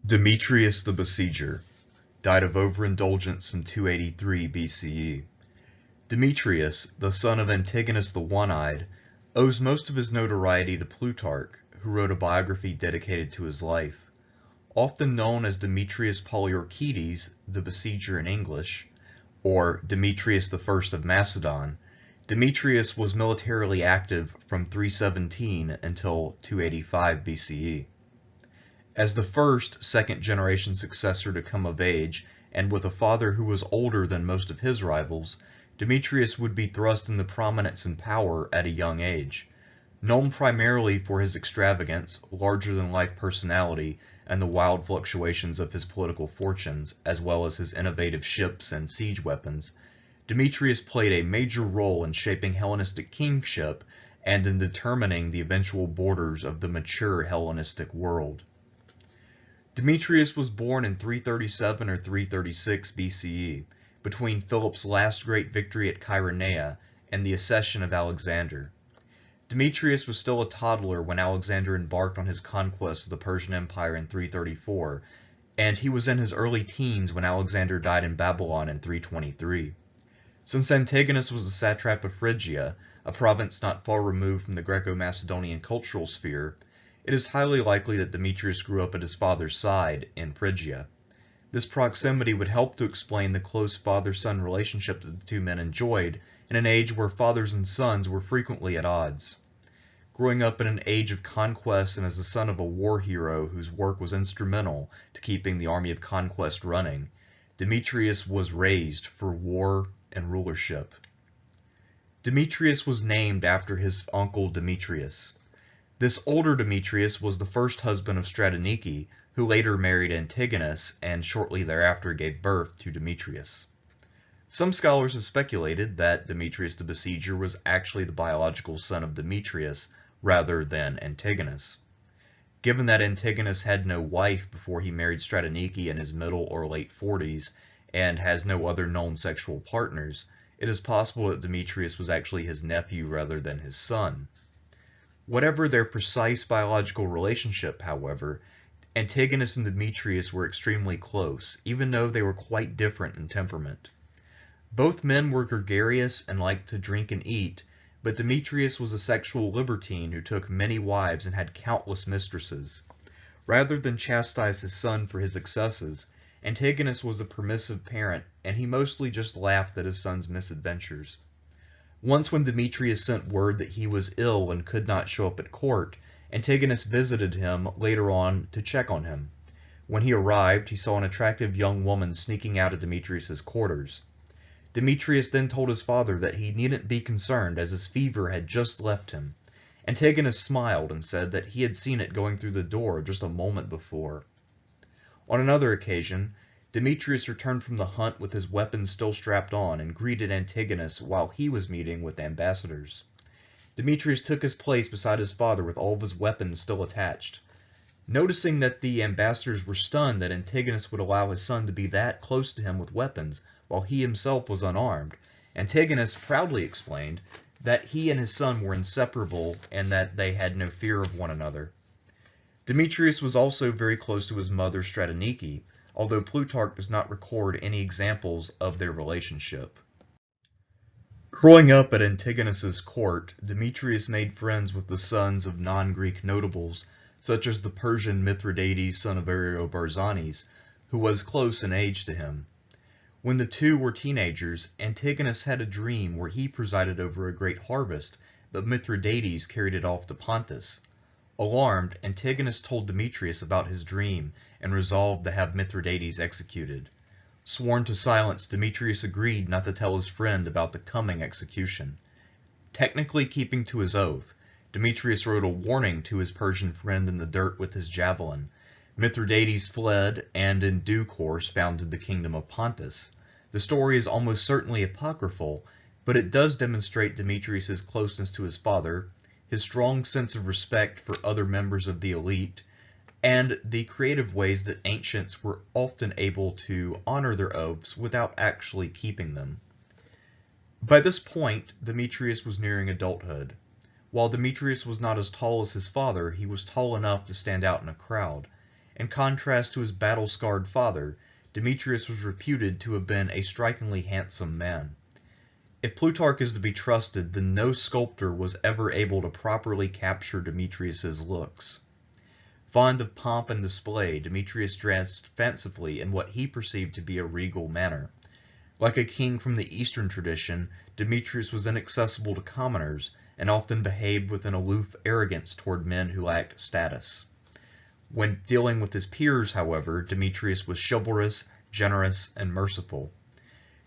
Demetrius the Besieger died of overindulgence in 283 BCE. Demetrius, the son of Antigonus the One-Eyed, owes most of his notoriety to Plutarch, who wrote a biography dedicated to his life. Often known as Demetrius Poliorcetes, the Besieger in English, or Demetrius I of Macedon, Demetrius was militarily active from 317 until 285 BCE. As the first second-generation successor to come of age, and with a father who was older than most of his rivals, Demetrius would be thrust into prominence and power at a young age. Known primarily for his extravagance, larger-than-life personality, and the wild fluctuations of his political fortunes, as well as his innovative ships and siege weapons, Demetrius played a major role in shaping Hellenistic kingship and in determining the eventual borders of the mature Hellenistic world. Demetrius was born in 337 or 336 BCE, between Philip's last great victory at Chaeronea and the accession of Alexander. Demetrius was still a toddler when Alexander embarked on his conquest of the Persian Empire in 334, and he was in his early teens when Alexander died in Babylon in 323. Since Antigonus was the satrap of Phrygia, a province not far removed from the Greco-Macedonian cultural sphere, it is highly likely that Demetrius grew up at his father's side in Phrygia. This proximity would help to explain the close father-son relationship that the two men enjoyed in an age where fathers and sons were frequently at odds. Growing up in an age of conquest and as the son of a war hero whose work was instrumental to keeping the army of conquest running, Demetrius was raised for war and rulership. Demetrius was named after his uncle Demetrius. This older Demetrius was the first husband of Stratonice, who later married Antigonus and shortly thereafter gave birth to Demetrius. Some scholars have speculated that Demetrius the Besieger was actually the biological son of Demetrius rather than Antigonus. Given that Antigonus had no wife before he married Stratonice in his middle or late 40s and has no other known sexual partners, it is possible that Demetrius was actually his nephew rather than his son. Whatever their precise biological relationship, however, Antigonus and Demetrius were extremely close, even though they were quite different in temperament. Both men were gregarious and liked to drink and eat, but Demetrius was a sexual libertine who took many wives and had countless mistresses. Rather than chastise his son for his excesses, Antigonus was a permissive parent, and he mostly just laughed at his son's misadventures. Once when Demetrius sent word that he was ill and could not show up at court, Antigonus visited him later on to check on him. When he arrived, he saw an attractive young woman sneaking out of Demetrius's quarters. Demetrius then told his father that he needn't be concerned as his fever had just left him. Antigonus smiled and said that he had seen it going through the door just a moment before. On another occasion, Demetrius returned from the hunt with his weapons still strapped on and greeted Antigonus while he was meeting with ambassadors. Demetrius took his place beside his father with all of his weapons still attached. Noticing that the ambassadors were stunned that Antigonus would allow his son to be that close to him with weapons while he himself was unarmed, Antigonus proudly explained that he and his son were inseparable and that they had no fear of one another. Demetrius was also very close to his mother Stratonice, although Plutarch does not record any examples of their relationship. Growing up at Antigonus's court, Demetrius made friends with the sons of non-Greek notables, such as the Persian Mithridates, son of Ariobarzanes, who was close in age to him. When the two were teenagers, Antigonus had a dream where he presided over a great harvest, but Mithridates carried it off to Pontus. Alarmed, Antigonus told Demetrius about his dream and resolved to have Mithridates executed. Sworn to silence, Demetrius agreed not to tell his friend about the coming execution. Technically keeping to his oath, Demetrius wrote a warning to his Persian friend in the dirt with his javelin. Mithridates fled and in due course founded the kingdom of Pontus. The story is almost certainly apocryphal, but it does demonstrate Demetrius's closeness to his father, his strong sense of respect for other members of the elite, and the creative ways that ancients were often able to honor their oaths without actually keeping them. By this point, Demetrius was nearing adulthood. While Demetrius was not as tall as his father, he was tall enough to stand out in a crowd, In contrast to his battle-scarred father, Demetrius was reputed to have been a strikingly handsome man. If Plutarch is to be trusted, then no sculptor was ever able to properly capture Demetrius's looks. Fond of pomp and display, Demetrius dressed fancifully in what he perceived to be a regal manner. Like a king from the Eastern tradition, Demetrius was inaccessible to commoners, and often behaved with an aloof arrogance toward men who lacked status. When dealing with his peers, however, Demetrius was chivalrous, generous, and merciful.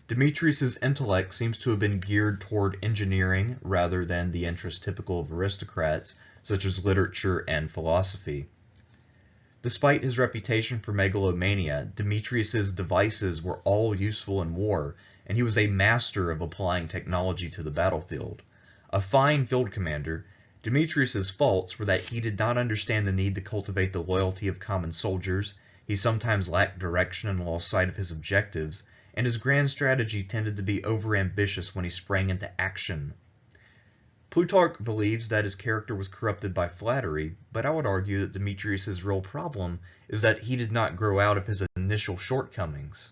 Demetrius's intellect seems to have been geared toward engineering rather than the interests typical of aristocrats, such as literature and philosophy. Despite his reputation for megalomania, Demetrius's devices were all useful in war, and he was a master of applying technology to the battlefield. A fine field commander, Demetrius's faults were that he did not understand the need to cultivate the loyalty of common soldiers, he sometimes lacked direction and lost sight of his objectives, and his grand strategy tended to be overambitious when he sprang into action. Plutarch believes that his character was corrupted by flattery, but I would argue that Demetrius's real problem is that he did not grow out of his initial shortcomings.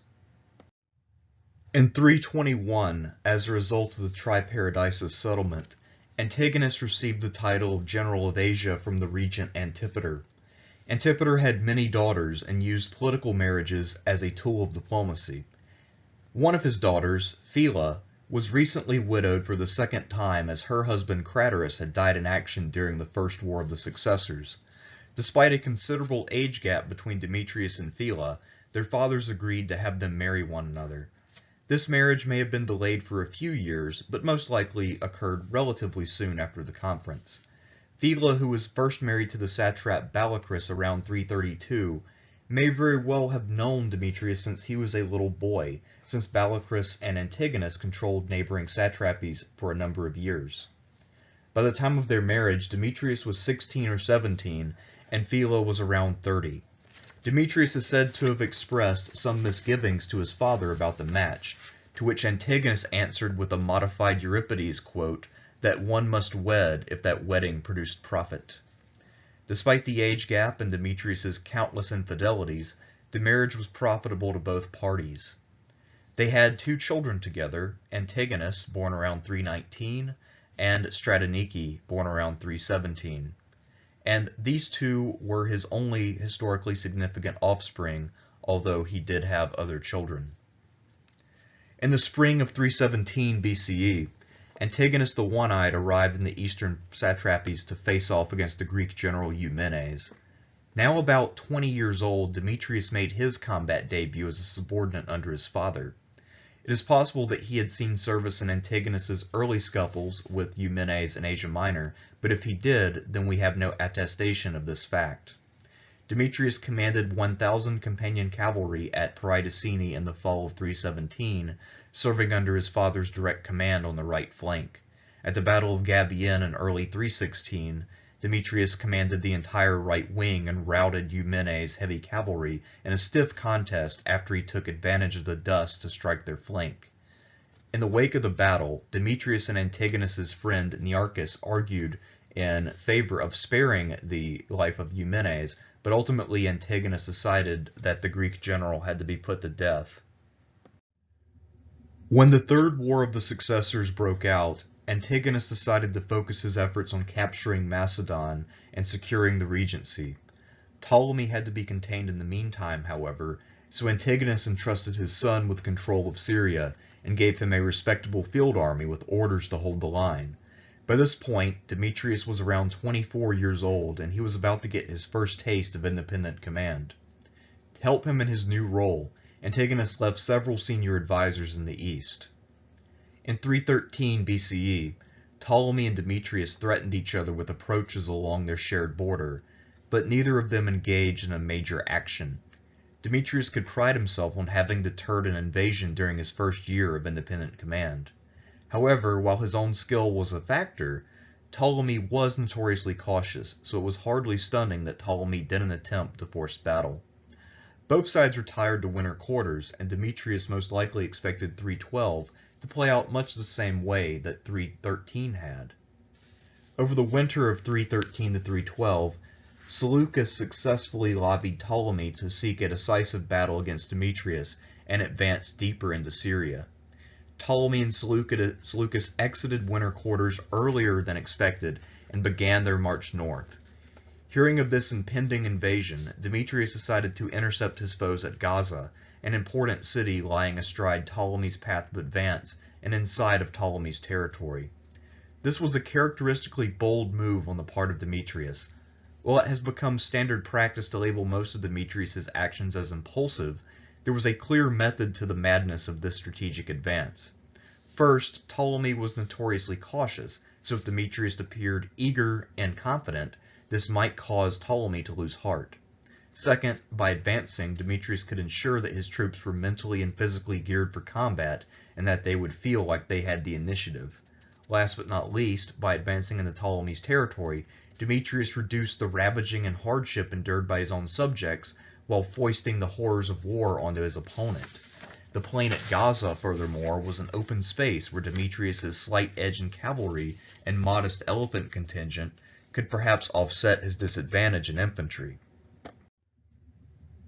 In 321, as a result of the Triparadisus settlement, Antigonus received the title of General of Asia from the regent Antipater. Antipater had many daughters and used political marriages as a tool of diplomacy. One of his daughters, Phila, was recently widowed for the second time as her husband Craterus had died in action during the First War of the Successors. Despite a considerable age gap between Demetrius and Phila, their fathers agreed to have them marry one another. This marriage may have been delayed for a few years, but most likely occurred relatively soon after the conference. Phila, who was first married to the satrap Salukis around 332, may very well have known Demetrius since he was a little boy, since Salukis and Antigonus controlled neighboring satrapies for a number of years. By the time of their marriage, Demetrius was 16 or 17, and Phila was around 30. Demetrius is said to have expressed some misgivings to his father about the match, to which Antigonus answered with a modified Euripides quote, that one must wed if that wedding produced profit. Despite the age gap and Demetrius's countless infidelities, the marriage was profitable to both parties. They had 2 children together, Antigonus, born around 319, and Stratonike, born around 317. And these 2 were his only historically significant offspring, although he did have other children. In the spring of 317 BCE, Antigonus the One-Eyed arrived in the eastern satrapies to face off against the Greek general Eumenes. Now about 20 years old, Demetrius made his combat debut as a subordinate under his father. It is possible that he had seen service in Antigonus's early scuffles with Eumenes in Asia Minor, but if he did, then we have no attestation of this fact. Demetrius commanded 1,000 companion cavalry at Peridicene in the fall of 317, serving under his father's direct command on the right flank. At the Battle of Gabion in early 316, Demetrius commanded the entire right wing and routed Eumenes' heavy cavalry in a stiff contest after he took advantage of the dust to strike their flank. In the wake of the battle, Demetrius and Antigonus's friend Nearchus argued in favor of sparing the life of Eumenes, but ultimately Antigonus decided that the Greek general had to be put to death. When the Third War of the Successors broke out, Antigonus decided to focus his efforts on capturing Macedon and securing the regency. Ptolemy had to be contained in the meantime, however, so Antigonus entrusted his son with control of Syria and gave him a respectable field army with orders to hold the line. By this point, Demetrius was around 24 years old, and he was about to get his first taste of independent command. To help him in his new role, Antigonus left several senior advisors in the east. In 313 BCE, Ptolemy and Demetrius threatened each other with approaches along their shared border, but neither of them engaged in a major action. Demetrius could pride himself on having deterred an invasion during his first year of independent command. However, while his own skill was a factor, Ptolemy was notoriously cautious, so it was hardly stunning that Ptolemy didn't attempt to force battle. Both sides retired to winter quarters, and Demetrius most likely expected 312 to play out much the same way that 313 had. Over the winter of 313 to 312, Seleucus successfully lobbied Ptolemy to seek a decisive battle against Demetrius and advance deeper into Syria. Ptolemy and Seleucus exited winter quarters earlier than expected and began their march north. Hearing of this impending invasion, Demetrius decided to intercept his foes at Gaza, an important city lying astride Ptolemy's path of advance and inside of Ptolemy's territory. This was a characteristically bold move on the part of Demetrius. While it has become standard practice to label most of Demetrius's actions as impulsive, there was a clear method to the madness of this strategic advance. First, Ptolemy was notoriously cautious, so if Demetrius appeared eager and confident, this might cause Ptolemy to lose heart. Second, by advancing, Demetrius could ensure that his troops were mentally and physically geared for combat, and that they would feel like they had the initiative. Last but not least, by advancing into Ptolemy's territory, Demetrius reduced the ravaging and hardship endured by his own subjects, while foisting the horrors of war onto his opponent. The plain at Gaza, furthermore, was an open space where Demetrius's slight-edged cavalry and modest elephant contingent could perhaps offset his disadvantage in infantry.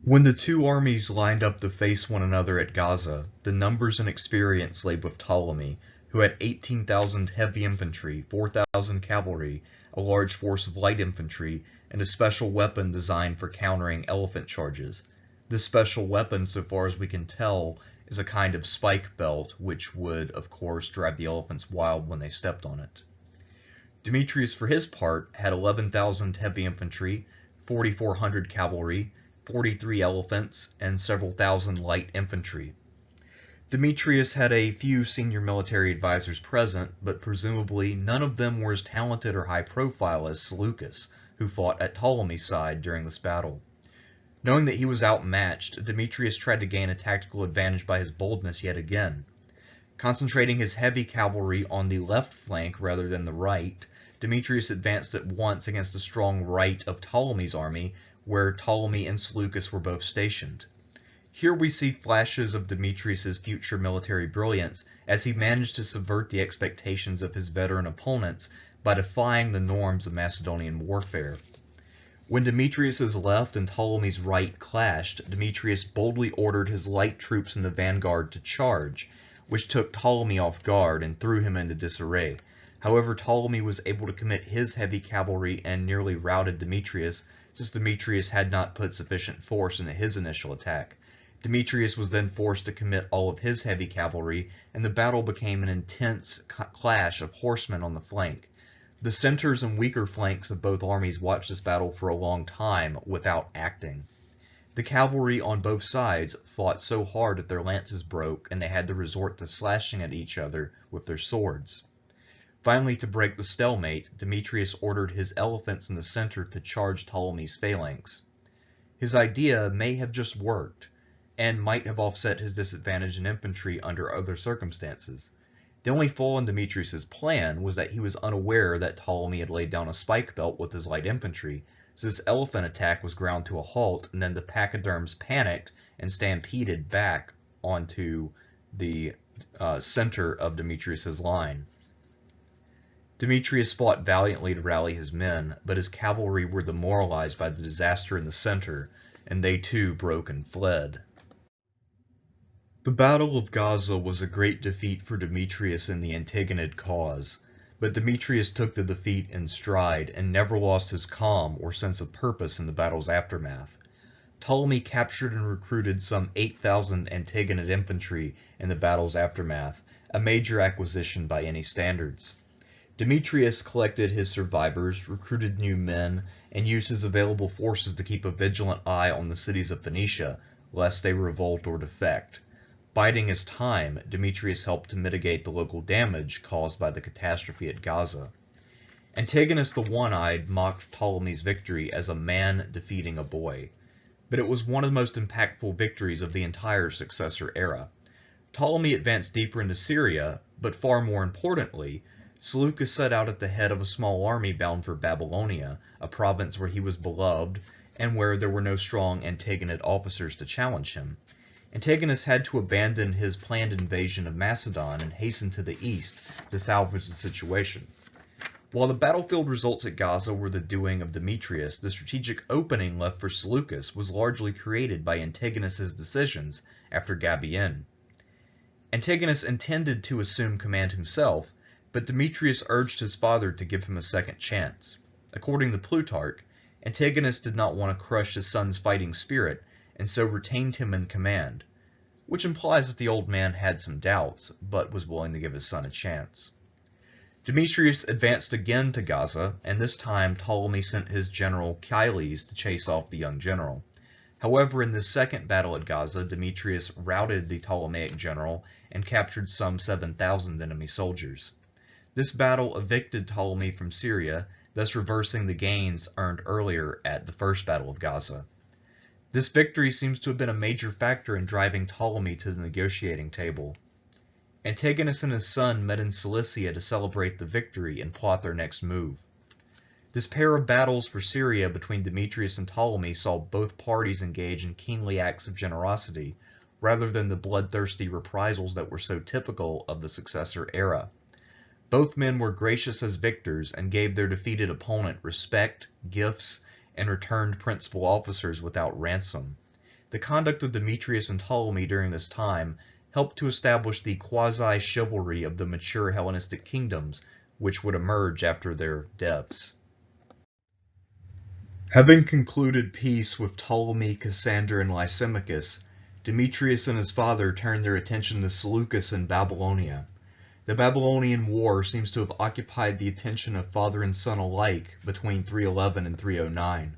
When the two armies lined up to face one another at Gaza, the numbers and experience lay with Ptolemy, who had 18,000 heavy infantry, 4,000 cavalry, a large force of light infantry, and a special weapon designed for countering elephant charges. This special weapon, so far as we can tell, is a kind of spike belt, which would, of course, drive the elephants wild when they stepped on it. Demetrius, for his part, had 11,000 heavy infantry, 4,400 cavalry, 43 elephants, and several thousand light infantry. Demetrius had a few senior military advisors present, but presumably none of them were as talented or high profile as Salukis, who fought at Ptolemy's side during this battle. Knowing that he was outmatched, Demetrius tried to gain a tactical advantage by his boldness yet again. Concentrating his heavy cavalry on the left flank rather than the right, Demetrius advanced at once against the strong right of Ptolemy's army, where Ptolemy and Seleucus were both stationed. Here we see flashes of Demetrius's future military brilliance, as he managed to subvert the expectations of his veteran opponents by defying the norms of Macedonian warfare. When Demetrius's left and Ptolemy's right clashed, Demetrius boldly ordered his light troops in the vanguard to charge, which took Ptolemy off guard and threw him into disarray. However, Ptolemy was able to commit his heavy cavalry and nearly routed Demetrius, since Demetrius had not put sufficient force into his initial attack. Demetrius was then forced to commit all of his heavy cavalry, and the battle became an intense clash of horsemen on the flank. The centers and weaker flanks of both armies watched this battle for a long time without acting. The cavalry on both sides fought so hard that their lances broke, and they had to resort to slashing at each other with their swords. Finally, to break the stalemate, Demetrius ordered his elephants in the center to charge Ptolemy's phalanx. His idea may have just worked, and might have offset his disadvantage in infantry under other circumstances. The only flaw in Demetrius's plan was that he was unaware that Ptolemy had laid down a spike belt with his light infantry, so this elephant attack was ground to a halt, and then the pachyderms panicked and stampeded back onto the center of Demetrius's line. Demetrius fought valiantly to rally his men, but his cavalry were demoralized by the disaster in the center, and they too broke and fled. The Battle of Gaza was a great defeat for Demetrius in the Antigonid cause, but Demetrius took the defeat in stride and never lost his calm or sense of purpose in the battle's aftermath. Ptolemy captured and recruited some 8,000 Antigonid infantry in the battle's aftermath, a major acquisition by any standards. Demetrius collected his survivors, recruited new men, and used his available forces to keep a vigilant eye on the cities of Phoenicia, lest they revolt or defect. Biding his time, Demetrius helped to mitigate the local damage caused by the catastrophe at Gaza. Antigonus the One-Eyed mocked Ptolemy's victory as a man defeating a boy, but it was one of the most impactful victories of the entire Successor era. Ptolemy advanced deeper into Syria, but far more importantly, Seleucus set out at the head of a small army bound for Babylonia, a province where he was beloved, and where there were no strong Antigonid officers to challenge him. Antigonus had to abandon his planned invasion of Macedon and hasten to the east to salvage the situation. While the battlefield results at Gaza were the doing of Demetrius, the strategic opening left for Seleucus was largely created by Antigonus's decisions after Gabion. Antigonus intended to assume command himself, but Demetrius urged his father to give him a second chance. According to Plutarch, Antigonus did not want to crush his son's fighting spirit, and so retained him in command, which implies that the old man had some doubts, but was willing to give his son a chance. Demetrius advanced again to Gaza, and this time Ptolemy sent his general Cleese to chase off the young general. However, in this second battle at Gaza, Demetrius routed the Ptolemaic general and captured some 7,000 enemy soldiers. This battle evicted Ptolemy from Syria, thus reversing the gains earned earlier at the First Battle of Gaza. This victory seems to have been a major factor in driving Ptolemy to the negotiating table. Antigonus and his son met in Cilicia to celebrate the victory and plot their next move. This pair of battles for Syria between Demetrius and Ptolemy saw both parties engage in kingly acts of generosity, rather than the bloodthirsty reprisals that were so typical of the successor era. Both men were gracious as victors and gave their defeated opponent respect, gifts, and returned principal officers without ransom. The conduct of Demetrius and Ptolemy during this time helped to establish the quasi-chivalry of the mature Hellenistic kingdoms, which would emerge after their deaths. Having concluded peace with Ptolemy, Cassander, and Lysimachus, Demetrius and his father turned their attention to Seleucus in Babylonia. The Babylonian War seems to have occupied the attention of father and son alike between 311 and 309.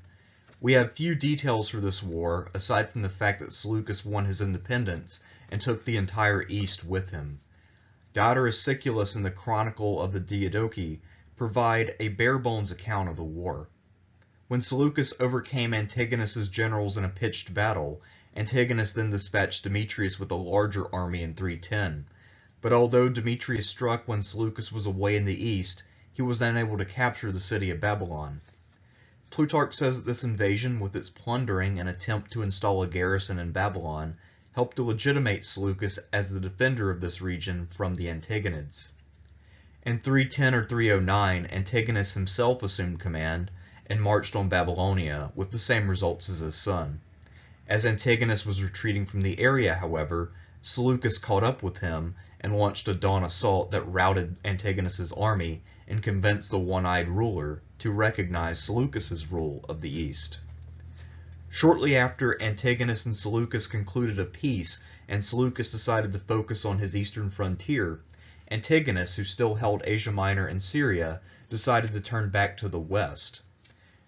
We have few details for this war, aside from the fact that Seleucus won his independence and took the entire east with him. Diodorus Siculus and the Chronicle of the Diadochi provide a bare-bones account of the war. When Seleucus overcame Antigonus's generals in a pitched battle, Antigonus then dispatched Demetrius with a larger army in 310. But although Demetrius struck when Seleucus was away in the east, he was unable to capture the city of Babylon. Plutarch says that this invasion, with its plundering and attempt to install a garrison in Babylon, helped to legitimate Seleucus as the defender of this region from the Antagonids. In 310 or 309, Antigonus himself assumed command and marched on Babylonia, with the same results as his son. As Antigonus was retreating from the area, however, Seleucus caught up with him and launched a dawn assault that routed Antigonus's army and convinced the one-eyed ruler to recognize Seleucus's rule of the east. Shortly after, Antigonus and Seleucus concluded a peace, and Seleucus decided to focus on his eastern frontier. Antigonus, who still held Asia Minor and Syria, decided to turn back to the west.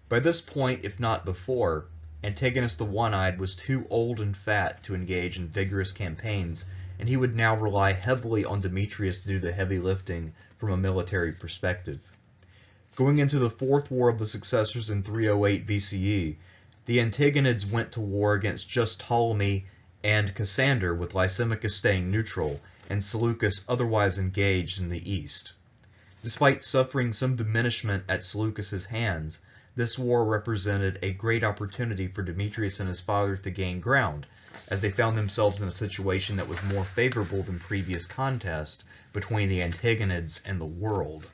By this point, if not before, Antigonus the One-Eyed was too old and fat to engage in vigorous campaigns, and he would now rely heavily on Demetrius to do the heavy lifting from a military perspective. Going into the Fourth War of the Successors in 308 BCE, the Antagonids went to war against just Ptolemy and Cassander, with Lysimachus staying neutral, and Seleucus otherwise engaged in the east. Despite suffering some diminishment at Seleucus's hands, this war represented a great opportunity for Demetrius and his father to gain ground, as they found themselves in a situation that was more favorable than previous contest between the Antagonids and the world.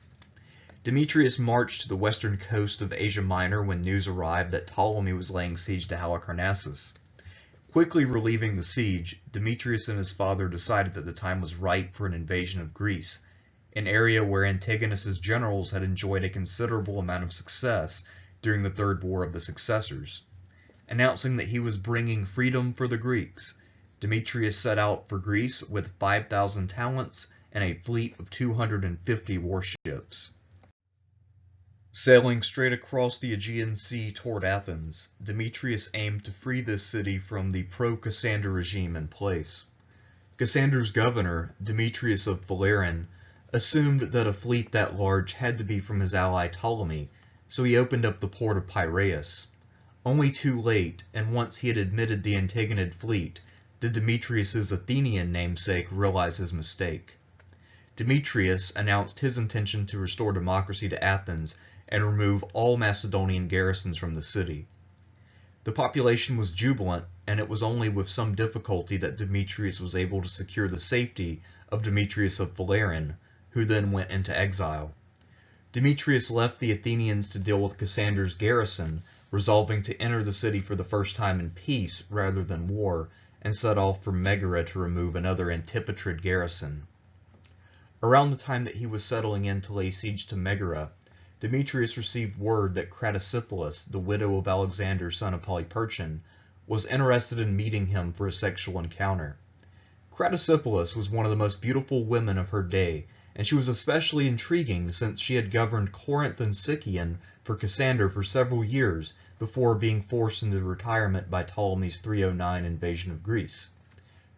Demetrius marched to the western coast of Asia Minor when news arrived that Ptolemy was laying siege to Halicarnassus. Quickly relieving the siege, Demetrius and his father decided that the time was ripe for an invasion of Greece, an area where Antigonus's generals had enjoyed a considerable amount of success during the Third War of the Successors. Announcing that he was bringing freedom for the Greeks, Demetrius set out for Greece with 5,000 talents and a fleet of 250 warships. Sailing straight across the Aegean Sea toward Athens, Demetrius aimed to free this city from the pro-Cassander regime in place. Cassander's governor, Demetrius of Phaleron, assumed that a fleet that large had to be from his ally Ptolemy, so he opened up the port of Piraeus. Only too late, and once he had admitted the Antagonid fleet, did Demetrius's Athenian namesake realize his mistake. Demetrius announced his intention to restore democracy to Athens and remove all Macedonian garrisons from the city. The population was jubilant, and it was only with some difficulty that Demetrius was able to secure the safety of Demetrius of Phaleron, who then went into exile. Demetrius left the Athenians to deal with Cassander's garrison, resolving to enter the city for the first time in peace rather than war, and set off for Megara to remove another Antipatrid garrison. Around the time that he was settling in to lay siege to Megara, Demetrius received word that Cratesipolis, the widow of Alexander, son of Polyperchon, was interested in meeting him for a sexual encounter. Cratesipolis was one of the most beautiful women of her day, and she was especially intriguing since she had governed Corinth and Sicyon for Cassander for several years before being forced into retirement by Ptolemy's 309 invasion of Greece.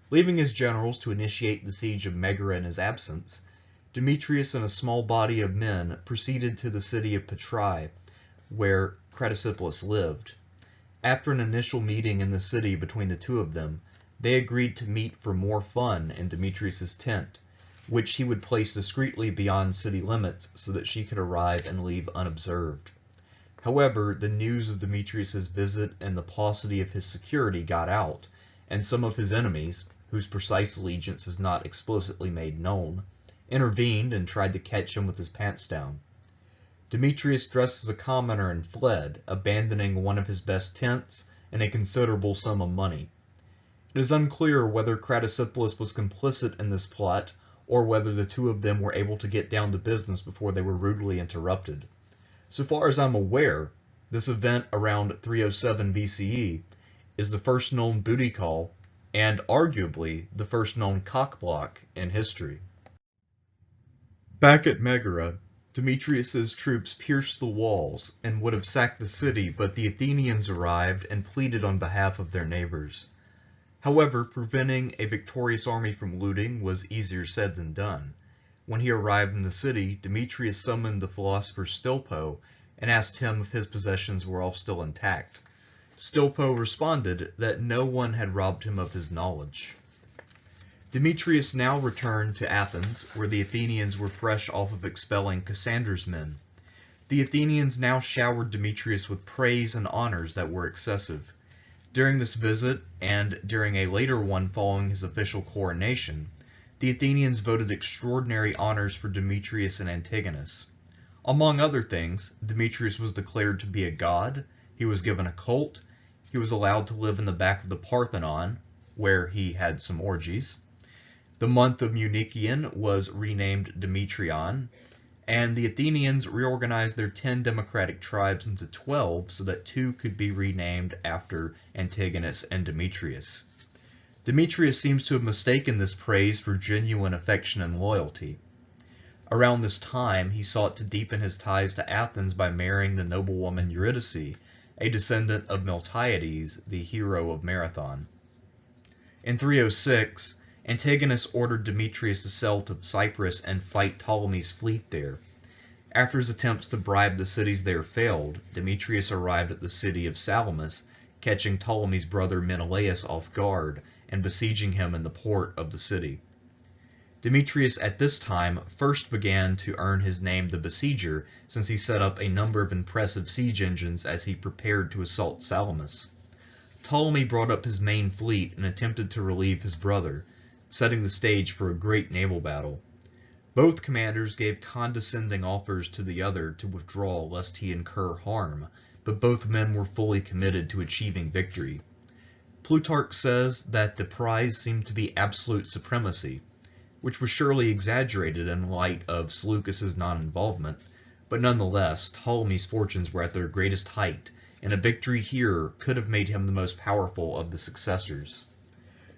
Leaving his generals to initiate the siege of Megara in his absence, Demetrius and a small body of men proceeded to the city of Petrae, where Cratesipolis lived. After an initial meeting in the city between the two of them, they agreed to meet for more fun in Demetrius's tent, which he would place discreetly beyond city limits so that she could arrive and leave unobserved. However, the news of Demetrius's visit and the paucity of his security got out, and some of his enemies, whose precise allegiance is not explicitly made known, intervened and tried to catch him with his pants down. Demetrius dressed as a commoner and fled, abandoning one of his best tents and a considerable sum of money. It is unclear whether Cratesipolis was complicit in this plot, or whether the two of them were able to get down to business before they were rudely interrupted. So far as I'm aware, this event around 307 BCE is the first known booty call, and arguably the first known cockblock in history. Back at Megara, Demetrius's troops pierced the walls and would have sacked the city, but the Athenians arrived and pleaded on behalf of their neighbors. However, preventing a victorious army from looting was easier said than done. When he arrived in the city, Demetrius summoned the philosopher Stilpo and asked him if his possessions were all still intact. Stilpo responded that no one had robbed him of his knowledge. Demetrius now returned to Athens, where the Athenians were fresh off of expelling Cassander's men. The Athenians now showered Demetrius with praise and honors that were excessive. During this visit, and during a later one following his official coronation, the Athenians voted extraordinary honors for Demetrius and Antigonus. Among other things, Demetrius was declared to be a god, he was given a cult, he was allowed to live in the back of the Parthenon, where he had some orgies. The month of Munichian was renamed Demetrion, and the Athenians reorganized their 10 democratic tribes into 12 so that 2 could be renamed after Antigonus and Demetrius. Demetrius seems to have mistaken this praise for genuine affection and loyalty. Around this time, he sought to deepen his ties to Athens by marrying the noblewoman Eurydice, a descendant of Miltiades, the hero of Marathon. In 306, Antigonus ordered Demetrius to sail to Cyprus and fight Ptolemy's fleet there. After his attempts to bribe the cities there failed, Demetrius arrived at the city of Salamis, catching Ptolemy's brother Menelaus off guard and besieging him in the port of the city. Demetrius at this time first began to earn his name the Besieger, since he set up a number of impressive siege engines as he prepared to assault Salamis. Ptolemy brought up his main fleet and attempted to relieve his brother, setting the stage for a great naval battle. Both commanders gave condescending offers to the other to withdraw lest he incur harm, but both men were fully committed to achieving victory. Plutarch says that the prize seemed to be absolute supremacy, which was surely exaggerated in light of Seleucus' non-involvement, but nonetheless, Ptolemy's fortunes were at their greatest height, and a victory here could have made him the most powerful of the successors.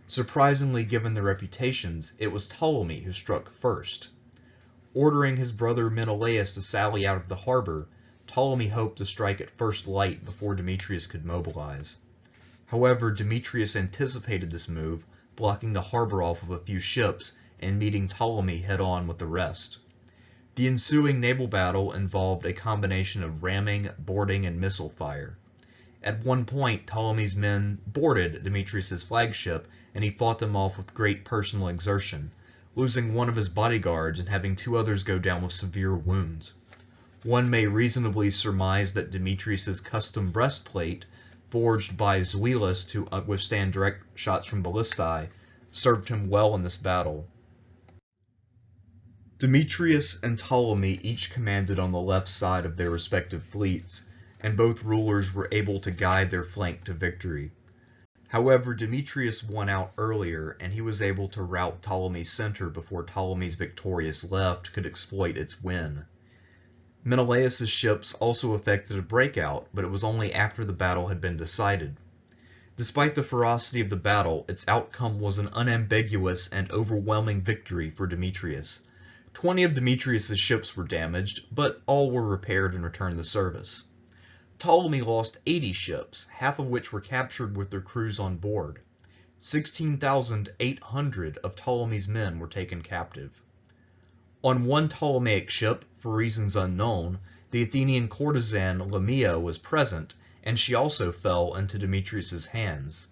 Surprisingly, given their reputations, it was Ptolemy who struck first. Ordering his brother Menelaus to sally out of the harbor, Ptolemy hoped to strike at first light before Demetrius could mobilize. However, Demetrius anticipated this move, blocking the harbor off of a few ships and meeting Ptolemy head-on with the rest. The ensuing naval battle involved a combination of ramming, boarding, and missile fire. At one point, Ptolemy's men boarded Demetrius's flagship, and he fought them off with great personal exertion, losing one of his bodyguards and having 2 others go down with severe wounds. One may reasonably surmise that Demetrius's custom breastplate, forged by Zoilus to withstand direct shots from ballistae, served him well in this battle. Demetrius and Ptolemy each commanded on the left side of their respective fleets, and both rulers were able to guide their flank to victory. However, Demetrius won out earlier, and he was able to rout Ptolemy's center before Ptolemy's victorious left could exploit its win. Menelaus's ships also effected a breakout, but it was only after the battle had been decided. Despite the ferocity of the battle, its outcome was an unambiguous and overwhelming victory for Demetrius. 20 of Demetrius's ships were damaged, but all were repaired and returned to service. Ptolemy lost 80 ships, half of which were captured with their crews on board. 16,800 of Ptolemy's men were taken captive. On one Ptolemaic ship, for reasons unknown, the Athenian courtesan Lamia was present, and she also fell into Demetrius's hands.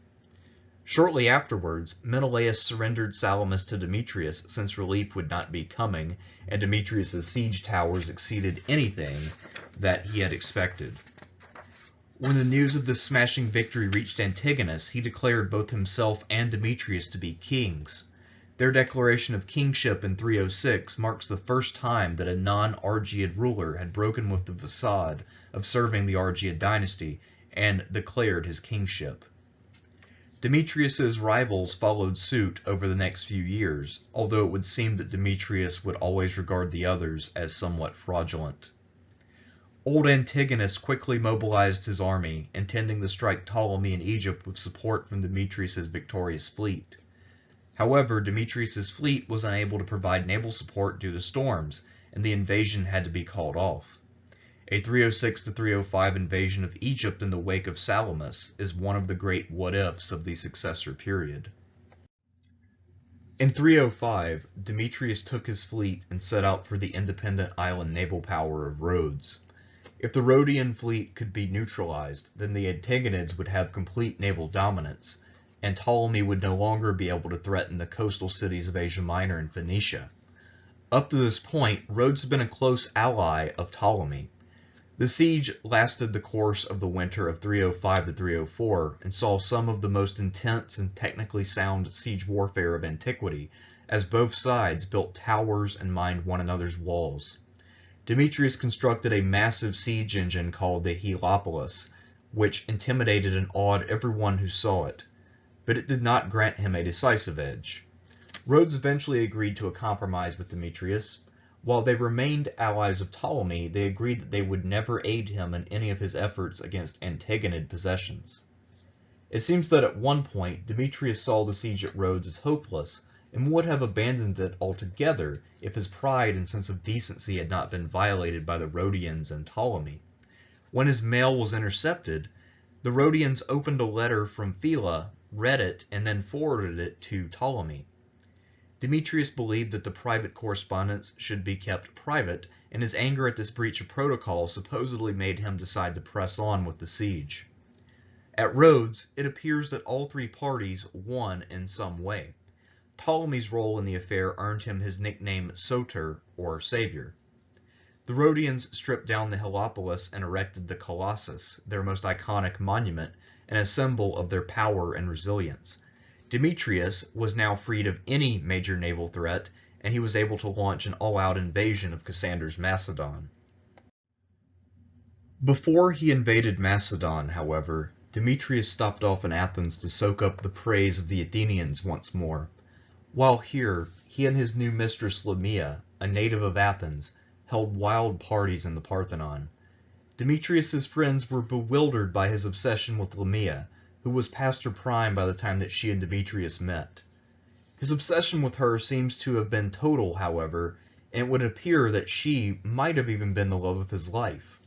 Shortly afterwards, Menelaus surrendered Salamis to Demetrius since relief would not be coming, and Demetrius's siege towers exceeded anything that he had expected. When the news of this smashing victory reached Antigonus, he declared both himself and Demetrius to be kings. Their declaration of kingship in 306 marks the first time that a non-Argead ruler had broken with the facade of serving the Argead dynasty and declared his kingship. Demetrius's rivals followed suit over the next few years, although it would seem that Demetrius would always regard the others as somewhat fraudulent. Old Antigonus quickly mobilized his army, intending to strike Ptolemy in Egypt with support from Demetrius's victorious fleet. However, Demetrius's fleet was unable to provide naval support due to storms, and the invasion had to be called off. A 306 to 305 invasion of Egypt in the wake of Salamis is one of the great what-ifs of the successor period. In 305, Demetrius took his fleet and set out for the independent island naval power of Rhodes. If the Rhodian fleet could be neutralized, then the Antagonids would have complete naval dominance, and Ptolemy would no longer be able to threaten the coastal cities of Asia Minor and Phoenicia. Up to this point, Rhodes had been a close ally of Ptolemy. The siege lasted the course of the winter of 305 to 304 and saw some of the most intense and technically sound siege warfare of antiquity, as both sides built towers and mined one another's walls. Demetrius constructed a massive siege engine called the Heliopolis, which intimidated and awed everyone who saw it, but it did not grant him a decisive edge. Rhodes eventually agreed to a compromise with Demetrius. While they remained allies of Ptolemy, they agreed that they would never aid him in any of his efforts against Antagonid possessions. It seems that at one point, Demetrius saw the siege at Rhodes as hopeless, and would have abandoned it altogether if his pride and sense of decency had not been violated by the Rhodians and Ptolemy. When his mail was intercepted, the Rhodians opened a letter from Phila, read it, and then forwarded it to Ptolemy. Demetrius believed that the private correspondence should be kept private, and his anger at this breach of protocol supposedly made him decide to press on with the siege. At Rhodes, it appears that all three parties won in some way. Ptolemy's role in the affair earned him his nickname Soter, or Savior. The Rhodians stripped down the Heliopolis and erected the Colossus, their most iconic monument, and a symbol of their power and resilience. Demetrius was now freed of any major naval threat, and he was able to launch an all-out invasion of Cassander's Macedon. Before he invaded Macedon, however, Demetrius stopped off in Athens to soak up the praise of the Athenians once more. While here, he and his new mistress Lamia, a native of Athens, held wild parties in the Parthenon. Demetrius's friends were bewildered by his obsession with Lamia, who was past her prime by the time that she and Demetrius met. His obsession with her seems to have been total, however, and it would appear that she might have even been the love of his life.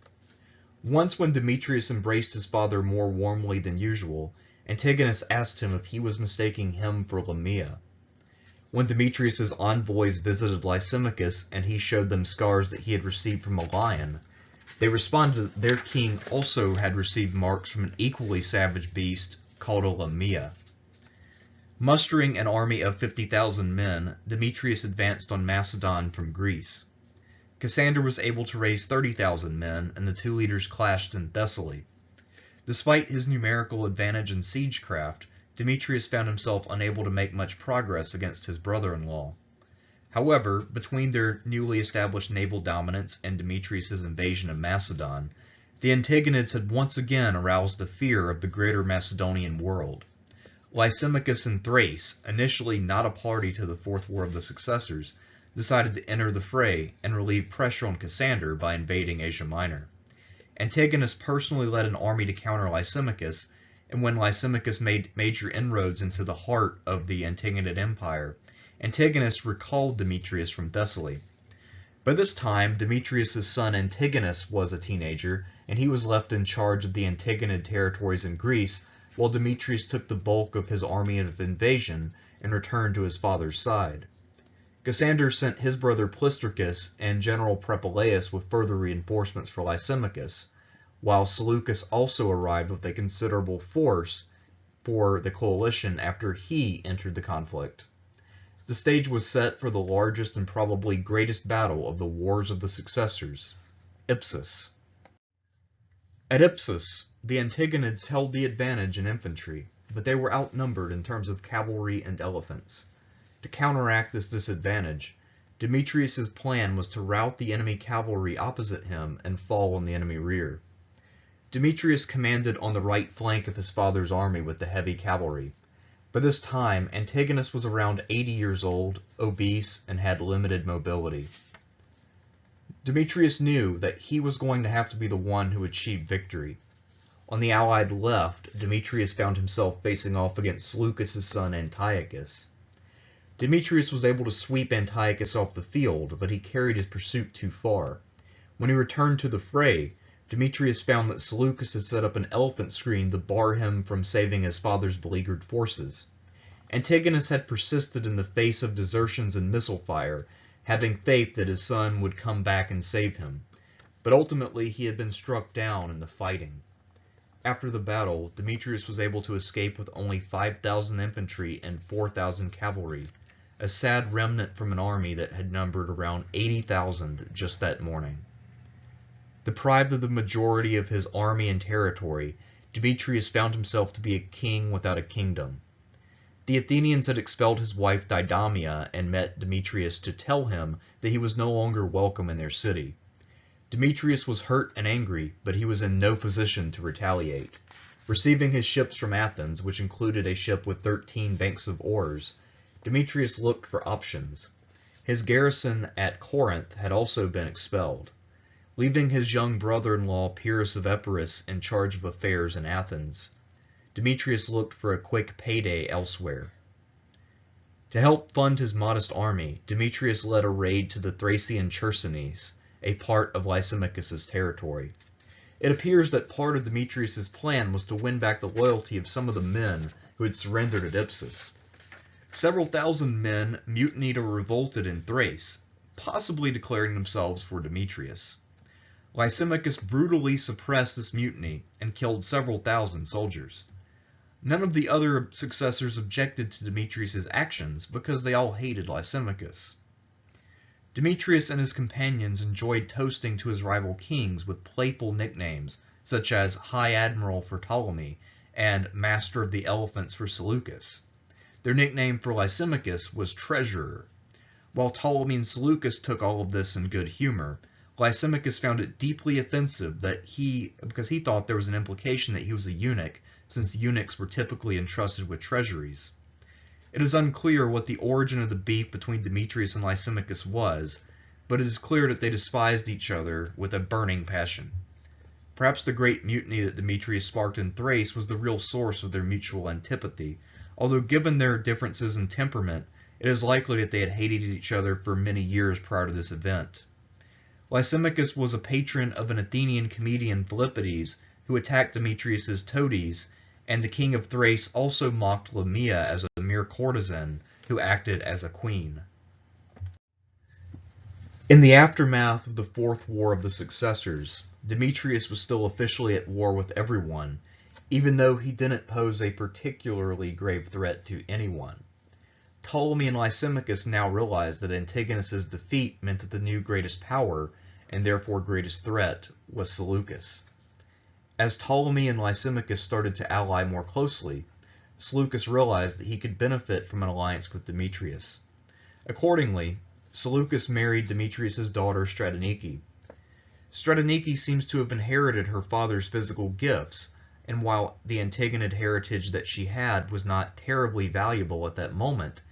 Once when Demetrius embraced his father more warmly than usual, Antigonus asked him if he was mistaking him for Lamia. When Demetrius's envoys visited Lysimachus and he showed them scars that he had received from a lion, they responded that their king also had received marks from an equally savage beast called a Lamia. Mustering an army of 50,000 men, Demetrius advanced on Macedon from Greece. Cassander was able to raise 30,000 men, and the two leaders clashed in Thessaly. Despite his numerical advantage in siegecraft, Demetrius found himself unable to make much progress against his brother-in-law. However, between their newly established naval dominance and Demetrius's invasion of Macedon, the Antagonids had once again aroused the fear of the greater Macedonian world. Lysimachus in Thrace, initially not a party to the Fourth War of the Successors, decided to enter the fray and relieve pressure on Cassander by invading Asia Minor. Antigonus personally led an army to counter Lysimachus, and when Lysimachus made major inroads into the heart of the Antigonid Empire, Antigonus recalled Demetrius from Thessaly. By this time, Demetrius' son Antigonus was a teenager, and he was left in charge of the Antigonid territories in Greece, while Demetrius took the bulk of his army of invasion and returned to his father's side. Cassander sent his brother Plistarchus and General Prepolaeus with further reinforcements for Lysimachus, while Salukis also arrived with a considerable force for the coalition after he entered the conflict. The stage was set for the largest and probably greatest battle of the Wars of the Successors, Ipsus. At Ipsus, the Antagonids held the advantage in infantry, but they were outnumbered in terms of cavalry and elephants. To counteract this disadvantage, Demetrius's plan was to rout the enemy cavalry opposite him and fall on the enemy rear. Demetrius commanded on the right flank of his father's army with the heavy cavalry. By this time, Antigonus was around 80 years old, obese, and had limited mobility. Demetrius knew that he was going to have to be the one who achieved victory. On the allied left, Demetrius found himself facing off against Seleucus' son Antiochus. Demetrius was able to sweep Antiochus off the field, but he carried his pursuit too far. When he returned to the fray, Demetrius found that Seleucus had set up an elephant screen to bar him from saving his father's beleaguered forces. Antigonus had persisted in the face of desertions and missile fire, having faith that his son would come back and save him. But ultimately he had been struck down in the fighting. After the battle, Demetrius was able to escape with only 5,000 infantry and 4,000 cavalry, a sad remnant from an army that had numbered around 80,000 just that morning. Deprived of the majority of his army and territory, Demetrius found himself to be a king without a kingdom. The Athenians had expelled his wife Didamia and met Demetrius to tell him that he was no longer welcome in their city. Demetrius was hurt and angry, but he was in no position to retaliate. Receiving his ships from Athens, which included a ship with 13 banks of oars, Demetrius looked for options. His garrison at Corinth had also been expelled. Leaving his young brother-in-law Pyrrhus of Epirus in charge of affairs in Athens, Demetrius looked for a quick payday elsewhere. To help fund his modest army, Demetrius led a raid to the Thracian Chersonese, a part of Lysimachus's territory. It appears that part of Demetrius's plan was to win back the loyalty of some of the men who had surrendered at Ipsus. Several thousand men mutinied or revolted in Thrace, possibly declaring themselves for Demetrius. Lysimachus brutally suppressed this mutiny and killed several thousand soldiers. None of the other successors objected to Demetrius's actions because they all hated Lysimachus. Demetrius and his companions enjoyed toasting to his rival kings with playful nicknames such as High Admiral for Ptolemy and Master of the Elephants for Seleucus. Their nickname for Lysimachus was Treasurer. While Ptolemy and Seleucus took all of this in good humor, Lysimachus found it deeply offensive because he thought there was an implication that he was a eunuch, since eunuchs were typically entrusted with treasuries. It is unclear what the origin of the beef between Demetrius and Lysimachus was, but it is clear that they despised each other with a burning passion. Perhaps the great mutiny that Demetrius sparked in Thrace was the real source of their mutual antipathy, although given their differences in temperament, it is likely that they had hated each other for many years prior to this event. Lysimachus was a patron of an Athenian comedian Philippides who attacked Demetrius's toadies, and the king of Thrace also mocked Lamia as a mere courtesan who acted as a queen. In the aftermath of the Fourth War of the Successors, Demetrius was still officially at war with everyone, even though he didn't pose a particularly grave threat to anyone. Ptolemy and Lysimachus now realized that Antigonus's defeat meant that the new greatest power, and therefore greatest threat, was Seleucus. As Ptolemy and Lysimachus started to ally more closely, Seleucus realized that he could benefit from an alliance with Demetrius. Accordingly, Seleucus married Demetrius's daughter Stratonice. Stratonice seems to have inherited her father's physical gifts, and while the Antigonid heritage that she had was not terribly valuable at that moment,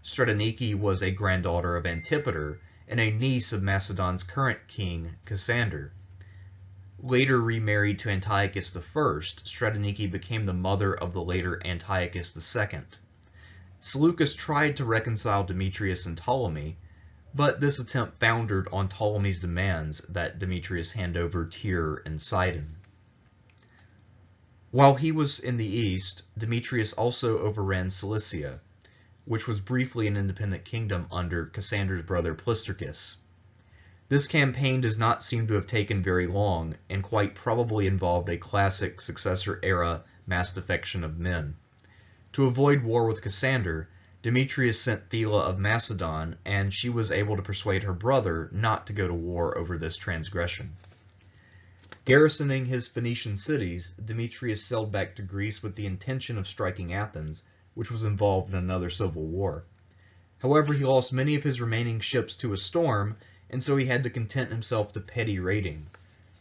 Stratonice was a granddaughter of Antipater and a niece of Macedon's current king, Cassander. Later remarried to Antiochus I, Stratonice became the mother of the later Antiochus II. Seleucus tried to reconcile Demetrius and Ptolemy, but this attempt foundered on Ptolemy's demands that Demetrius hand over Tyre and Sidon. While he was in the east, Demetrius also overran Cilicia, which was briefly an independent kingdom under Cassander's brother Plistarchus. This campaign does not seem to have taken very long, and quite probably involved a classic successor-era mass defection of men. To avoid war with Cassander, Demetrius sent Thela of Macedon, and she was able to persuade her brother not to go to war over this transgression. Garrisoning his Phoenician cities, Demetrius sailed back to Greece with the intention of striking Athens, which was involved in another civil war. However, he lost many of his remaining ships to a storm, and so he had to content himself to petty raiding.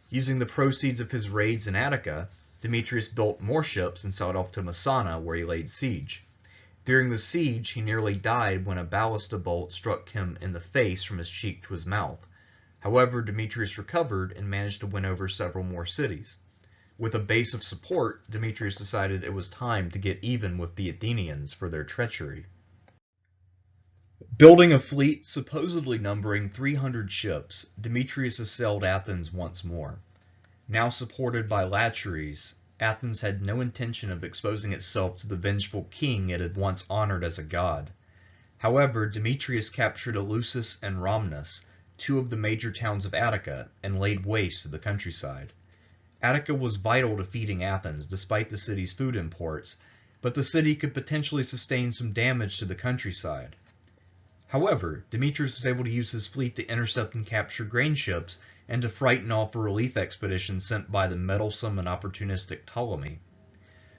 Using the proceeds of his raids in Attica, Demetrius built more ships and sailed off to Messana, where he laid siege. During the siege, he nearly died when a ballista bolt struck him in the face from his cheek to his mouth. However, Demetrius recovered and managed to win over several more cities. With a base of support, Demetrius decided it was time to get even with the Athenians for their treachery. Building a fleet supposedly numbering 300 ships, Demetrius assailed Athens once more. Now supported by Lacheries, Athens had no intention of exposing itself to the vengeful king it had once honored as a god. However, Demetrius captured Eleusis and Rhamnus, two of the major towns of Attica, and laid waste to the countryside. Attica was vital to feeding Athens, despite the city's food imports, but the city could potentially sustain some damage to the countryside. However, Demetrius was able to use his fleet to intercept and capture grain ships and to frighten off a relief expedition sent by the meddlesome and opportunistic Ptolemy.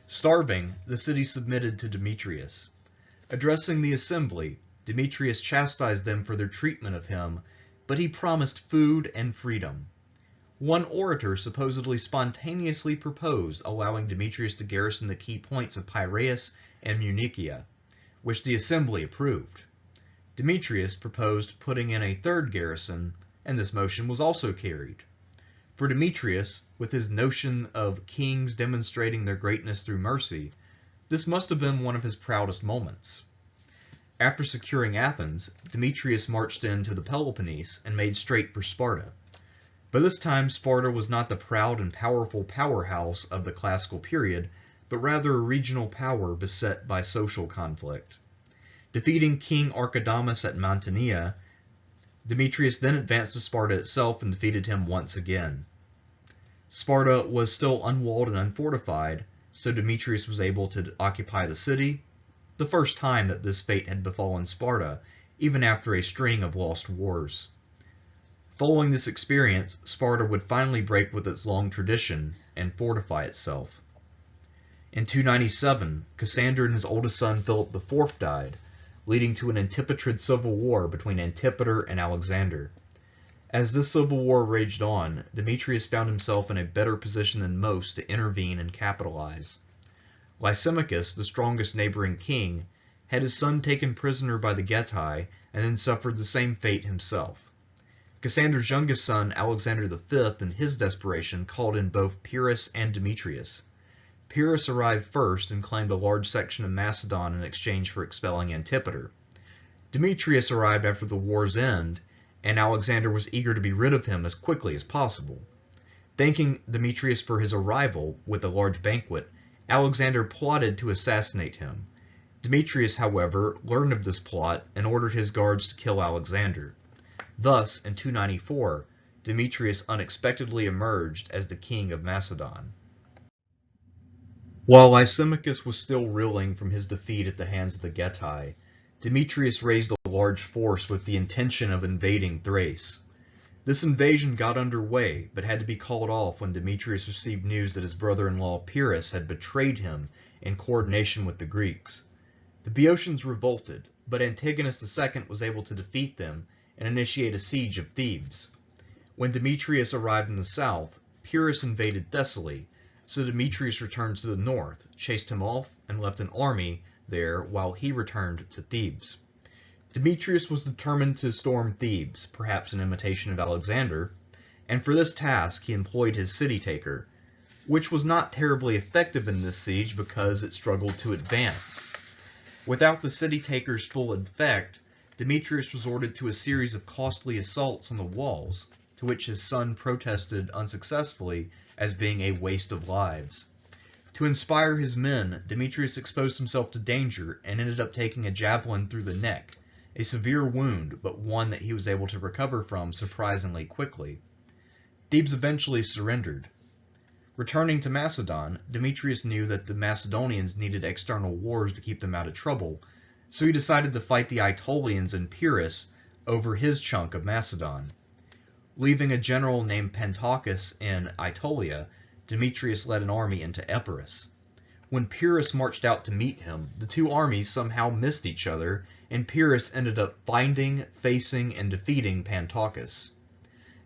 Starving, the city submitted to Demetrius. Addressing the assembly, Demetrius chastised them for their treatment of him, but he promised food and freedom. One orator supposedly spontaneously proposed allowing Demetrius to garrison the key points of Piraeus and Munichia, which the assembly approved. Demetrius proposed putting in a third garrison, and this motion was also carried. For Demetrius, with his notion of kings demonstrating their greatness through mercy, this must have been one of his proudest moments. After securing Athens, Demetrius marched into the Peloponnese and made straight for Sparta. By this time, Sparta was not the proud and powerful powerhouse of the classical period, but rather a regional power beset by social conflict. Defeating King Archidamus at Mantinea, Demetrius then advanced to Sparta itself and defeated him once again. Sparta was still unwalled and unfortified, so Demetrius was able to occupy the city, the first time that this fate had befallen Sparta, even after a string of lost wars. Following this experience, Sparta would finally break with its long tradition and fortify itself. In 297, Cassander and his oldest son Philip IV died, leading to an Antipatrid civil war between Antipater and Alexander. As this civil war raged on, Demetrius found himself in a better position than most to intervene and capitalize. Lysimachus, the strongest neighboring king, had his son taken prisoner by the Getae and then suffered the same fate himself. Cassander's youngest son, Alexander V, in his desperation, called in both Pyrrhus and Demetrius. Pyrrhus arrived first and claimed a large section of Macedon in exchange for expelling Antipater. Demetrius arrived after the war's end, and Alexander was eager to be rid of him as quickly as possible. Thanking Demetrius for his arrival with a large banquet, Alexander plotted to assassinate him. Demetrius, however, learned of this plot and ordered his guards to kill Alexander. Thus, in 294, Demetrius unexpectedly emerged as the king of Macedon. While Lysimachus was still reeling from his defeat at the hands of the Getae, Demetrius raised a large force with the intention of invading Thrace. This invasion got underway, but had to be called off when Demetrius received news that his brother-in-law Pyrrhus had betrayed him in coordination with the Greeks. The Boeotians revolted, but Antigonus II was able to defeat them, and initiate a siege of Thebes. When Demetrius arrived in the south, Pyrrhus invaded Thessaly, so Demetrius returned to the north, chased him off, and left an army there while he returned to Thebes. Demetrius was determined to storm Thebes, perhaps in imitation of Alexander, and for this task he employed his city-taker, which was not terribly effective in this siege because it struggled to advance. Without the city-taker's full effect, Demetrius resorted to a series of costly assaults on the walls, to which his son protested unsuccessfully as being a waste of lives. To inspire his men, Demetrius exposed himself to danger and ended up taking a javelin through the neck, a severe wound, but one that he was able to recover from surprisingly quickly. Thebes eventually surrendered. Returning to Macedon, Demetrius knew that the Macedonians needed external wars to keep them out of trouble, so he decided to fight the Aetolians and Pyrrhus over his chunk of Macedon. Leaving a general named Pentakes in Aetolia, Demetrius led an army into Epirus. When Pyrrhus marched out to meet him, the two armies somehow missed each other, and Pyrrhus ended up finding, facing, and defeating Pentakes.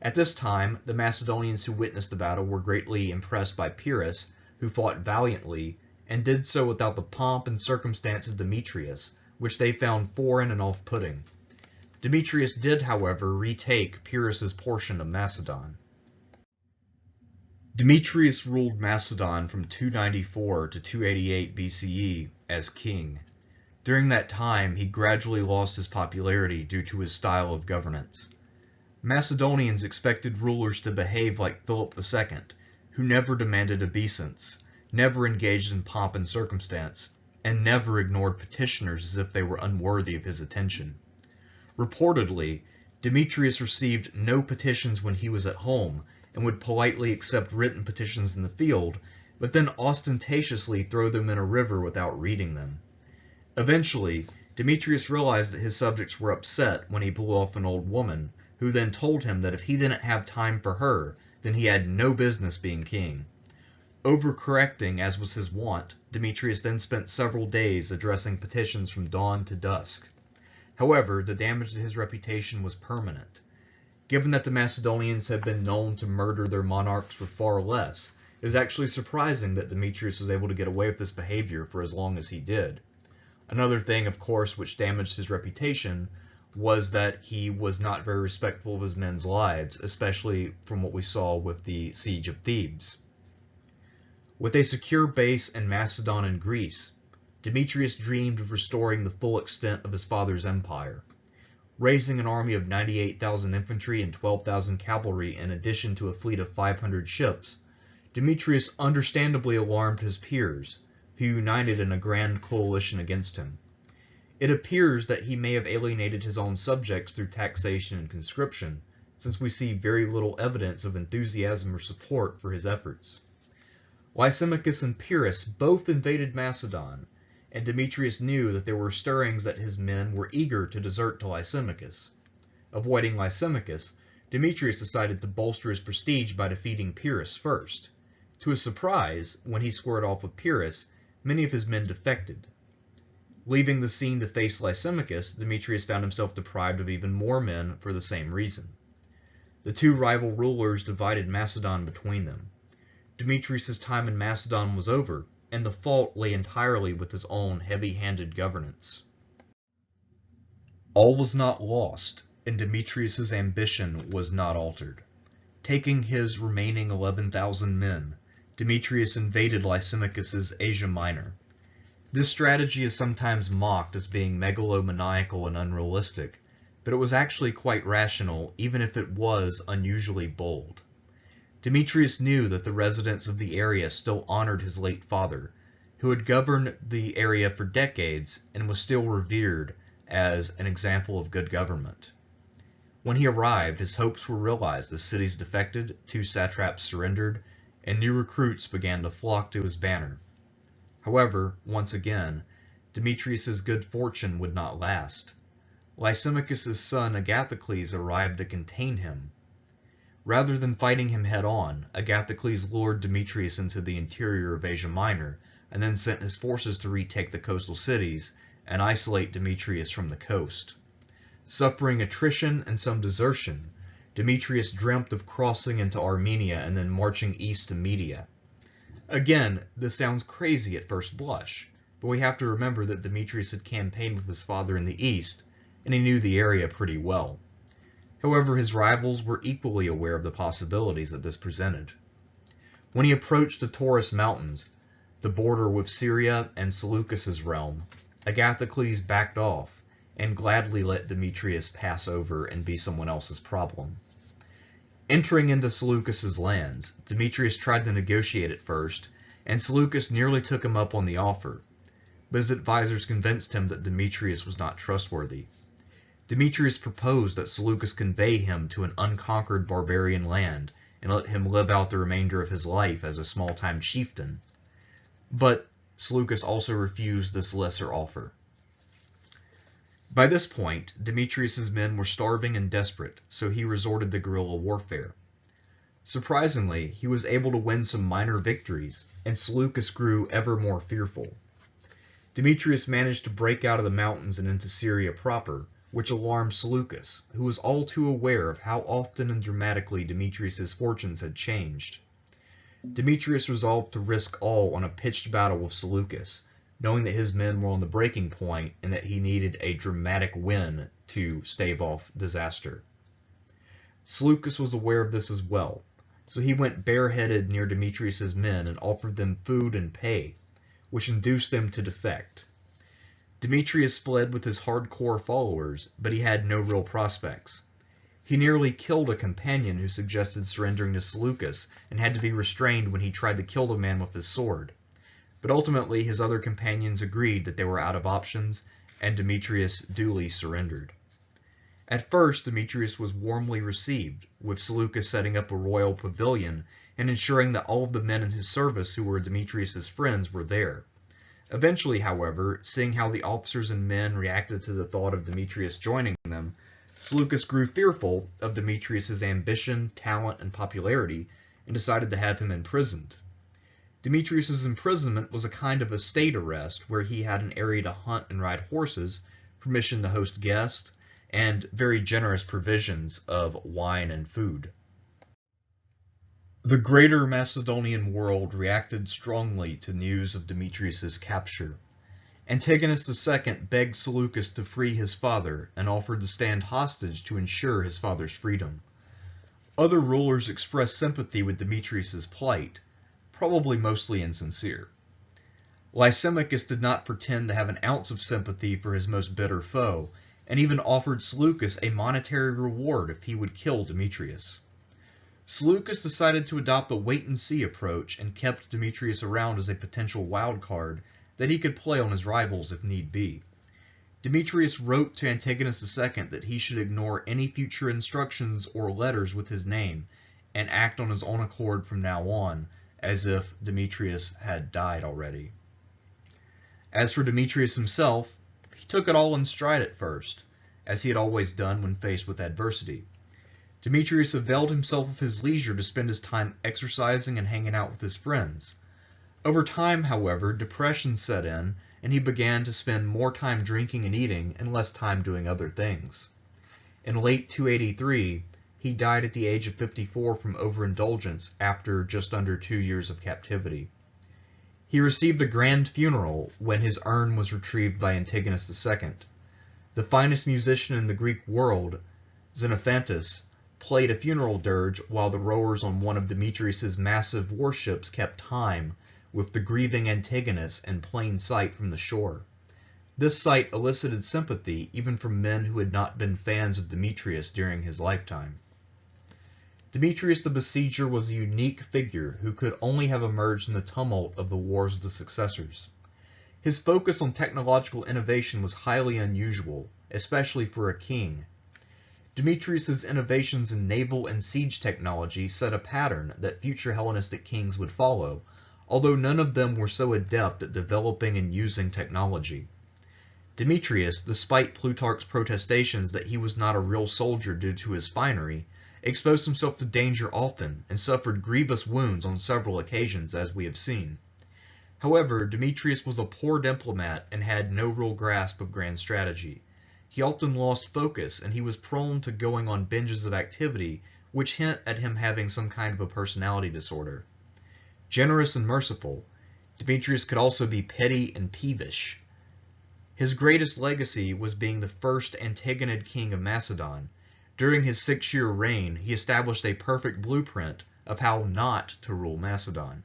At this time, the Macedonians who witnessed the battle were greatly impressed by Pyrrhus, who fought valiantly, and did so without the pomp and circumstance of Demetrius, which they found foreign and off-putting. Demetrius did, however, retake Pyrrhus's portion of Macedon. Demetrius ruled Macedon from 294 to 288 BCE as king. During that time, he gradually lost his popularity due to his style of governance. Macedonians expected rulers to behave like Philip II, who never demanded obeisance, never engaged in pomp and circumstance, and never ignored petitioners as if they were unworthy of his attention. Reportedly, Demetrius received no petitions when he was at home, and would politely accept written petitions in the field, but then ostentatiously throw them in a river without reading them. Eventually, Demetrius realized that his subjects were upset when he blew off an old woman, who then told him that if he didn't have time for her, then he had no business being king. Overcorrecting, as was his wont, Demetrius then spent several days addressing petitions from dawn to dusk. However, the damage to his reputation was permanent. Given that the Macedonians had been known to murder their monarchs for far less, it is actually surprising that Demetrius was able to get away with this behavior for as long as he did. Another thing, of course, which damaged his reputation was that he was not very respectful of his men's lives, especially from what we saw with the siege of Thebes. With a secure base in Macedon and Greece, Demetrius dreamed of restoring the full extent of his father's empire. Raising an army of 98,000 infantry and 12,000 cavalry in addition to a fleet of 500 ships, Demetrius understandably alarmed his peers, who united in a grand coalition against him. It appears that he may have alienated his own subjects through taxation and conscription, since we see very little evidence of enthusiasm or support for his efforts. Lysimachus and Pyrrhus both invaded Macedon, and Demetrius knew that there were stirrings that his men were eager to desert to Lysimachus. Avoiding Lysimachus, Demetrius decided to bolster his prestige by defeating Pyrrhus first. To his surprise, when he squared off with Pyrrhus, many of his men defected. Leaving the scene to face Lysimachus, Demetrius found himself deprived of even more men for the same reason. The two rival rulers divided Macedon between them. Demetrius's time in Macedon was over, and the fault lay entirely with his own heavy-handed governance. All was not lost, and Demetrius's ambition was not altered. Taking his remaining 11,000 men, Demetrius invaded Lysimachus's Asia Minor. This strategy is sometimes mocked as being megalomaniacal and unrealistic, but it was actually quite rational, even if it was unusually bold. Demetrius knew that the residents of the area still honored his late father, who had governed the area for decades and was still revered as an example of good government. When he arrived, his hopes were realized as cities defected, 2 satraps surrendered, and new recruits began to flock to his banner. However, once again, Demetrius's good fortune would not last. Lysimachus's son Agatha arrived to contain him. Rather than fighting him head-on, Agatha lured Demetrius into the interior of Asia Minor, and then sent his forces to retake the coastal cities and isolate Demetrius from the coast. Suffering attrition and some desertion, Demetrius dreamt of crossing into Armenia and then marching east to Media. Again, this sounds crazy at first blush, but we have to remember that Demetrius had campaigned with his father in the east, and he knew the area pretty well. However, his rivals were equally aware of the possibilities that this presented. When he approached the Taurus Mountains, the border with Syria and Seleucus' realm, Agatha Cleese backed off and gladly let Demetrius pass over and be someone else's problem. Entering into Seleucus' lands, Demetrius tried to negotiate at first, and Seleucus nearly took him up on the offer, but his advisors convinced him that Demetrius was not trustworthy. Demetrius proposed that Seleucus convey him to an unconquered barbarian land and let him live out the remainder of his life as a small-time chieftain. But Seleucus also refused this lesser offer. By this point, Demetrius's men were starving and desperate, so he resorted to guerrilla warfare. Surprisingly, he was able to win some minor victories, and Seleucus grew ever more fearful. Demetrius managed to break out of the mountains and into Syria proper, which alarmed Salukis, who was all too aware of how often and dramatically Demetrius's fortunes had changed. Demetrius resolved to risk all on a pitched battle with Seleucus, knowing that his men were on the breaking point and that he needed a dramatic win to stave off disaster. Seleucus was aware of this as well, so he went bareheaded near Demetrius's men and offered them food and pay, which induced them to defect. Demetrius fled with his hardcore followers, but he had no real prospects. He nearly killed a companion who suggested surrendering to Seleucus and had to be restrained when he tried to kill the man with his sword. But ultimately his other companions agreed that they were out of options, and Demetrius duly surrendered. At first, Demetrius was warmly received, with Seleucus setting up a royal pavilion and ensuring that all of the men in his service who were Demetrius's friends were there. Eventually, however, seeing how the officers and men reacted to the thought of Demetrius joining them, Seleucus grew fearful of Demetrius's ambition, talent, and popularity, and decided to have him imprisoned. Demetrius's imprisonment was a kind of a state arrest where he had an area to hunt and ride horses, permission to host guests, and very generous provisions of wine and food. The greater Macedonian world reacted strongly to news of Demetrius's capture. Antigonus II begged Seleucus to free his father and offered to stand hostage to ensure his father's freedom. Other rulers expressed sympathy with Demetrius's plight, probably mostly insincere. Lysimachus did not pretend to have an ounce of sympathy for his most bitter foe, and even offered Seleucus a monetary reward if he would kill Demetrius. Seleucus decided to adopt a wait-and-see approach and kept Demetrius around as a potential wild card that he could play on his rivals if need be. Demetrius wrote to Antigonus II that he should ignore any future instructions or letters with his name and act on his own accord from now on, as if Demetrius had died already. As for Demetrius himself, he took it all in stride at first, as he had always done when faced with adversity. Demetrius availed himself of his leisure to spend his time exercising and hanging out with his friends. Over time, however, depression set in, and he began to spend more time drinking and eating and less time doing other things. In late 283, he died at the age of 54 from overindulgence after just under 2 years of captivity. He received a grand funeral when his urn was retrieved by Antigonus II. The finest musician in the Greek world, Xenophantus, played a funeral dirge while the rowers on one of Demetrius's massive warships kept time with the grieving Antigonus in plain sight from the shore. This sight elicited sympathy even from men who had not been fans of Demetrius during his lifetime. Demetrius the Besieger was a unique figure who could only have emerged in the tumult of the Wars of the Successors. His focus on technological innovation was highly unusual, especially for a king. Demetrius's innovations in naval and siege technology set a pattern that future Hellenistic kings would follow, although none of them were so adept at developing and using technology. Demetrius, despite Plutarch's protestations that he was not a real soldier due to his finery, exposed himself to danger often and suffered grievous wounds on several occasions, as we have seen. However, Demetrius was a poor diplomat and had no real grasp of grand strategy. He often lost focus, and he was prone to going on binges of activity, which hint at him having some kind of a personality disorder. Generous and merciful, Demetrius could also be petty and peevish. His greatest legacy was being the first Antigonid king of Macedon. During his 6-year reign, he established a perfect blueprint of how not to rule Macedon.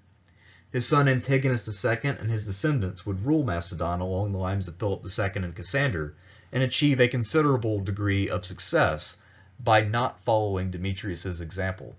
His son Antigonus II and his descendants would rule Macedon along the lines of Philip II and Cassander, and achieve a considerable degree of success by not following Demetrius's example.